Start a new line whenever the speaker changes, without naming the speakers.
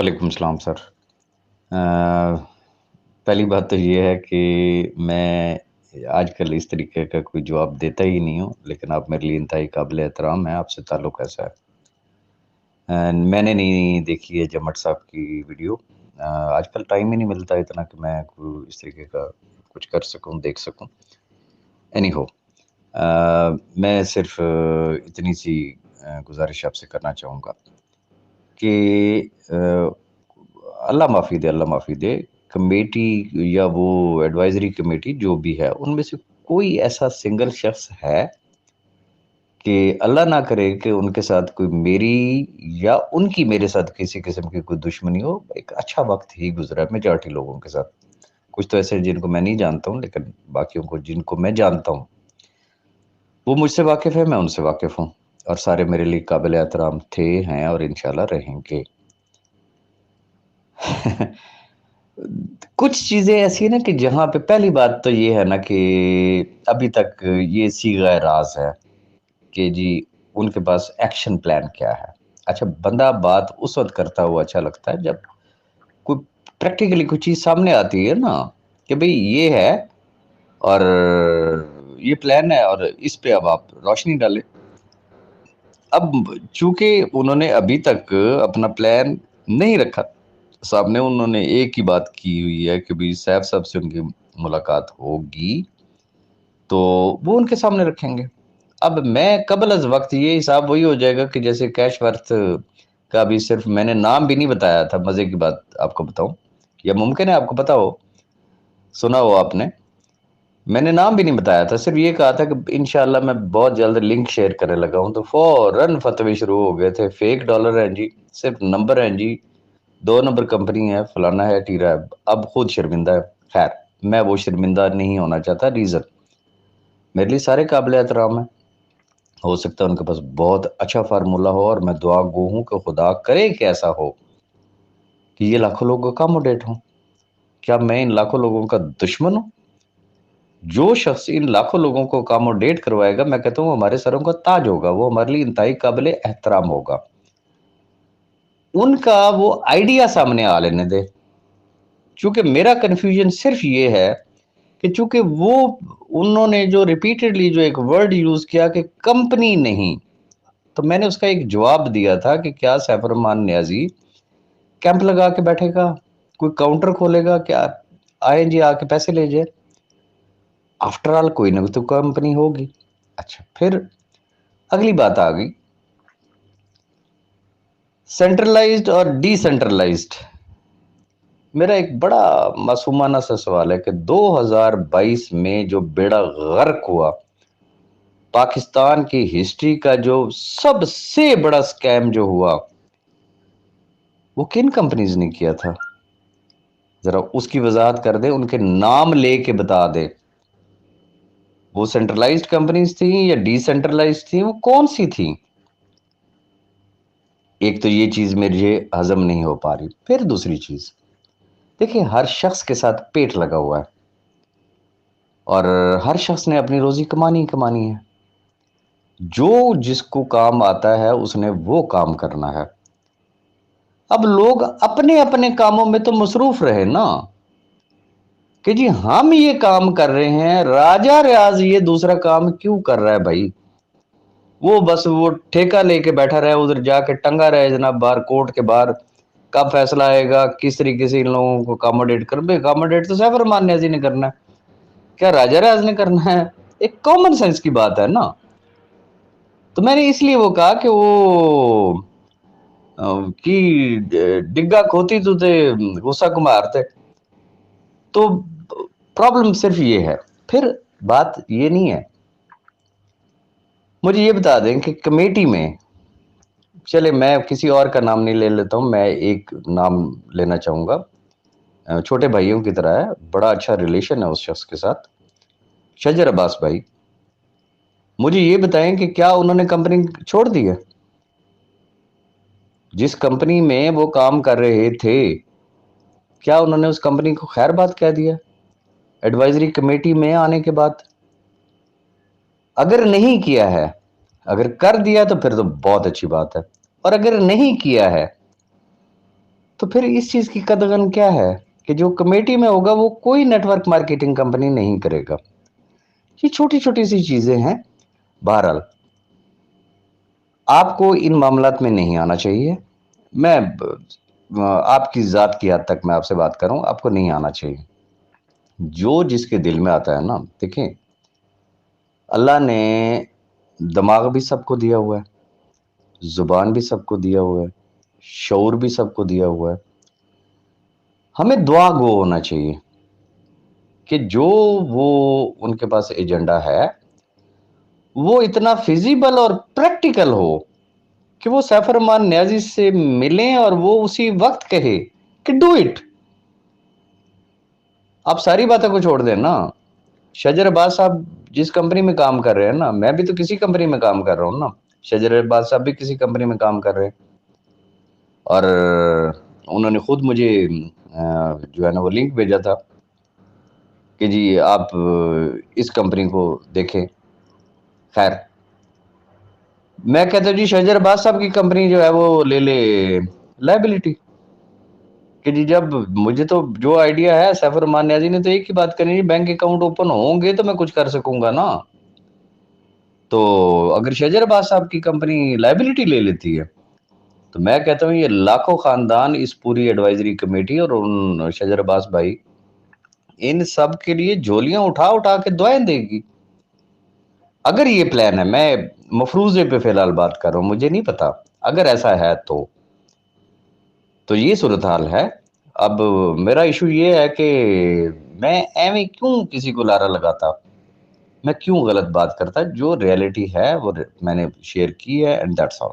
वालेकुम सलाम सर। पहली बात तो ये है कि मैं आजकल इस तरीके का कोई जवाब देता ही नहीं हूँ, लेकिन आप मेरे लिए इंतहाई काबिल एहतराम हैं। आपसे ताल्लुक़ ऐसा है। मैंने नहीं देखी है जमट साहब की वीडियो। आजकल टाइम ही नहीं मिलता इतना कि मैं कोई इस तरीके का कुछ कर सकूँ, देख सकूँ। एनी हो, मैं सिर्फ़ इतनी सी गुज़ारिश आपसे करना चाहूँगा कि अल्लाह माफ़ी दे, अल्लाह माफ़ी दे, कमेटी या वो एडवाइज़री कमेटी जो भी है, उनमें से कोई ऐसा सिंगल शख़्स है कि अल्लाह ना करे कि उनके साथ कोई मेरी या उनकी मेरे साथ किसी किस्म की कोई दुश्मनी हो। एक अच्छा वक़्त ही गुज़रा है मेजॉरिटी लोगों के साथ। कुछ तो ऐसे हैं जिनको मैं नहीं जानता हूँ, लेकिन बाकियों को जिनको मैं जानता हूँ, वो मुझसे वाकिफ़ है, मैं उनसे वाकिफ़ हूँ और सारे मेरे लिए काबिल एहतराम थे, हैं और इंशाल्लाह रहेंगे। कुछ चीज़ें ऐसी हैं ना कि जहाँ पे पहली बात तो ये है ना कि अभी तक ये सीगा राज़ है कि जी उनके पास एक्शन प्लान क्या है। अच्छा, बंदा बात उस वक़्त करता हुआ अच्छा लगता है जब कोई प्रैक्टिकली कोई चीज़ सामने आती है ना कि भई ये है और ये प्लान है और इस पे अब आप रोशनी डालें। अब चूँकि उन्होंने अभी तक अपना प्लान नहीं रखा, सामने उन्होंने एक ही बात की हुई है कि भई सैफ साहब से उनकी मुलाकात होगी, तो वो उनके सामने रखेंगे। अब मैं क़ब्ल अज़ वक़्त ये हिसाब वही हो जाएगा कि जैसे कैशवर्थ का अभी सिर्फ़ मैंने नाम भी नहीं बताया था, मज़े की बात आपको बताऊँ, या मुमकिन है आपको पता हो, सुना हो आपने। मैंने नाम भी नहीं बताया था, सिर्फ़ ये कहा था कि इंशाअल्लाह मैं बहुत जल्द लिंक शेयर करने लगा हूँ, तो फ़ौरन फ़तवे शुरू हो गए थे, फेक डॉलर हैं जी, सिर्फ़ नंबर हैं जी, 2 नंबर कंपनी है, फलाना है, टीरा है। अब खुद शर्मिंदा है। ख़ैर, मैं वो शर्मिंदा नहीं होना चाहता, रीज़न मेरे लिए सारे काबिल एहतराम हैं। हो सकता है उनके पास बहुत अच्छा फ़ॉर्मूला हो और मैं दुआ गो हूँ कि खुदा करे कि ऐसा हो कि ये लाखों लोग अकोमोडेट हों। क्या मैं इन लाखों लोगों का दुश्मन हूँ? जो शख़्स इन लाखों लोगों को अकोमोडेट करवाएगा, मैं कहता हूँ हमारे सरों का ताज होगा, वो हमारे लिए इंतहाई काबिल एहतराम होगा। उनका वो आइडिया सामने आ लेने दें। चूँकि मेरा कन्फ्यूज़न सिर्फ़ ये है कि चूँकि वो उन्होंने जो रिपीटेडली जो एक वर्ड यूज़ किया कि कंपनी नहीं, तो मैंने उसका एक जवाब दिया था कि क्या सैफुर-रहमान नियाज़ी कैंप लगा के बैठेगा? कोई काउंटर खोलेगा क्या? आएँ जी आके पैसे ले जाएँ। आफ्टर ऑल कोई ना कोई तो कंपनी होगी। अच्छा, फिर अगली बात आ गई सेंट्रलाइज़्ड और डिसेंट्रलाइज़्ड। मेरा एक बड़ा मासूमाना सा सवाल है कि 2022 में जो बेड़ा गर्क हुआ, पाकिस्तान की हिस्ट्री का जो सबसे बड़ा स्कैम जो हुआ, वो किन कंपनीज़ ने किया था? ज़रा उसकी वज़ाहत कर दें, उनके नाम लेके बता दें। वो सेंट्रलाइज़्ड कंपनीज़ थी या डिसेंट्रलाइज़्ड थी, वो कौन-सी थी? एक तो ये चीज़ मुझे हज़म नहीं हो पा रही। फिर दूसरी चीज़, देखिए हर शख़्स के साथ पेट लगा हुआ है और हर शख़्स ने अपनी रोज़ी कमानी ही कमानी है। जो जिसको काम आता है उसने वो काम करना है। अब लोग अपने-अपने कामों में तो मसरूफ़ रहे ना, कि जी हम ये काम कर रहे हैं, राजा रियाज़ ये दूसरा काम क्यों कर रहा है भई? वो बस वो ठेका लेके बैठा रहे, उधर जाके टंगा रहे जनाब बाहर कोर्ट के बाहर, कब फैसला आएगा, किस तरीके से इन लोगों को अकोमोडेट कर बे अकोमोडेट तो सैफ रहमान नियाज़ी ने करना है, क्या राजा रियाज़ ने करना है? एक कॉमन सेंस की बात है ना। तो मैंने इसलिए वो कहा कि वो कि डिग्गा खोती तो ते गुस्सा कुम्हार थे। तो प्रॉब्लम सिर्फ ये है। फिर बात ये नहीं है। मुझे ये बता दें कि कमेटी में चले मैं किसी और का नाम नहीं ले लेता हूँ, मैं एक नाम लेना चाहूँगा। छोटे भाइयों की तरह है, बड़ा अच्छा रिलेशन है उस शख़्स के साथ, शजर अब्बास भाई। मुझे ये बताएँ कि क्या उन्होंने कंपनी छोड़ दी है? जिस कंपनी में वो काम कर रहे थे, क्या उन्होंने उस कंपनी को खैर-बात कह दिया? एडवाइज़री कमेटी में आने के बाद? अगर नहीं किया है, अगर कर दिया तो फिर तो बहुत अच्छी बात है और अगर नहीं किया है, تو پھر اس چیز کی قدغن کیا ہے کہ جو کمیٹی میں ہوگا وہ کوئی نیٹ ورک مارکیٹنگ کمپنی نہیں کرے گا. یہ چھوٹی چھوٹی سی چیزیں ہیں. بہرحال آپ کو ان معاملات میں نہیں آنا چاہیے. میں آپ کی ذات کی حد تک میں آپ سے بات کروں، آپ کو نہیں آنا چاہیے. جو جس کے دل میں آتا ہے نا، دیکھیں اللہ نے دماغ بھی سب کو دیا ہوا ہے، زبان بھی سب کو دیا ہوا ہے، شعور بھی سب کو دیا ہوا ہے. ہمیں دعا گو ہونا چاہیے کہ جو وہ ان کے پاس ایجنڈا ہے وہ اتنا فیزیبل اور پریکٹیکل ہو کہ وہ سیف الرحمان نیازی سے ملیں اور وہ اسی وقت کہے کہ ڈو اٹ. آپ ساری باتیں کو چھوڑ دیں نا. شجر عباس صاحب جس کمپنی میں کام کر رہے ہیں نا، میں بھی تو کسی کمپنی میں کام کر رہا ہوں نا. شجر عباس صاحب بھی کسی کمپنی میں کام کر رہے ہیں، اور انہوں نے خود مجھے جو ہے نا وہ لنک بھیجا تھا کہ جی آپ اس کمپنی کو دیکھیں. خیر، میں کہتا ہوں جی شجر عباس صاحب کی کمپنی جو ہے وہ لے لے لائبلٹی. کہ جی جب مجھے تو جو آئیڈیا ہے، سیف الرحمان نیازی نے تو ایک ہی بات کرنی ہے، بینک اکاؤنٹ اوپن ہوں گے تو میں کچھ کر سکوں گا نا. تو اگر شجر عباس صاحب کی کمپنی لائبلٹی لے لیتی ہے تو میں کہتا ہوں یہ لاکھوں خاندان، اس پوری ایڈوائزری کمیٹی اور ان شجر عباس بھائی، ان سب کے لیے جھولیاں اٹھا اٹھا کے دعائیں دے گی. اگر یہ پلان ہے، میں مفروضے پہ فی الحال بات کر رہا ہوں، مجھے نہیں پتا، اگر ایسا ہے تو یہ صورتحال ہے. اب میرا ایشو یہ ہے کہ میں ایویں کیوں کسی کو لارا لگاتا، میں کیوں غلط بات کرتا. جو ریئلٹی ہے وہ میں نے شیئر کی ہے، اینڈ دیٹس آل.